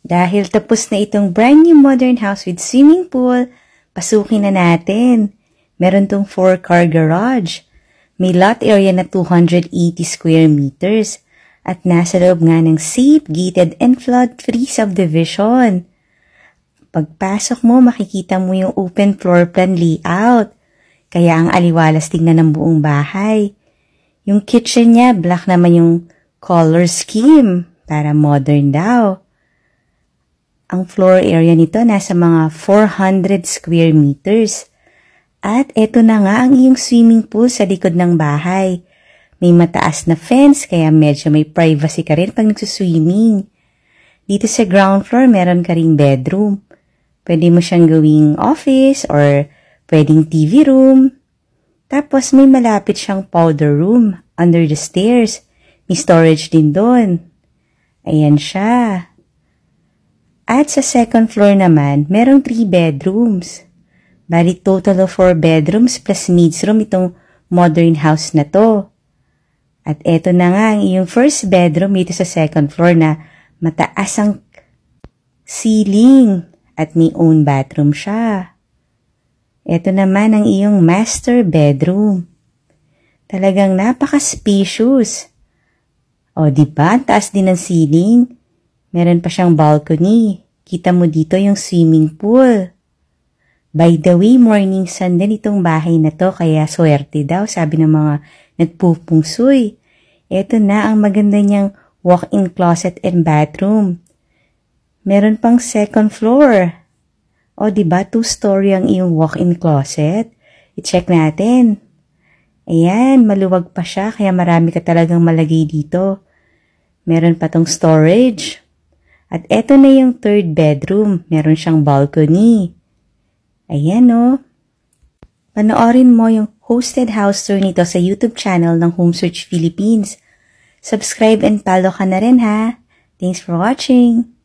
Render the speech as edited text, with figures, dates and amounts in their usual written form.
Dahil tapos na itong brand new modern house with swimming pool, pasukin na natin. Meron tong 4-car garage. May lot area na 280 square meters. At nasa loob nga ng safe, gated, and flood-free subdivision. Pagpasok mo, makikita mo yung open floor plan layout. Kaya ang aliwalas tingnan ng buong bahay. Yung kitchen niya, black naman yung color scheme para modern daw. Ang floor area nito nasa mga 400 square meters. At eto na nga ang iyong swimming pool sa likod ng bahay. May mataas na fence kaya medyo may privacy ka rin pag nagsuswimming. Dito sa ground floor meron ka ring bedroom. Pwede mo siyang gawing office or pwedeng TV room. Tapos may malapit siyang powder room under the stairs. May storage din doon. Ayan siya. At sa second floor naman, merong 3 bedrooms. Bali total of 4 bedrooms plus maids room itong modern house na to. At eto na nga ang iyong first bedroom dito sa second floor na mataas ang ceiling at may own bathroom siya. Eto naman ang iyong master bedroom. Talagang napaka-spacious. O diba, taas din ng ceiling. Meron pa siyang balcony. Kita mo dito yung swimming pool. By the way, morning sun din itong bahay na to kaya swerte daw sabi ng mga nagpupungsoy. Ito na ang maganda niyang walk-in closet and bathroom. Meron pang second floor. O diba, 2-story ang iyong walk-in closet? I-check natin. Ayan, maluwag pa siya kaya marami ka talagang malagay dito. Meron pa tong storage. At eto na yung third bedroom. Meron siyang balcony. Ayan o. Panoorin mo yung hosted house tour nito sa YouTube channel ng Home Search Philippines. Subscribe and follow ka na rin ha. Thanks for watching.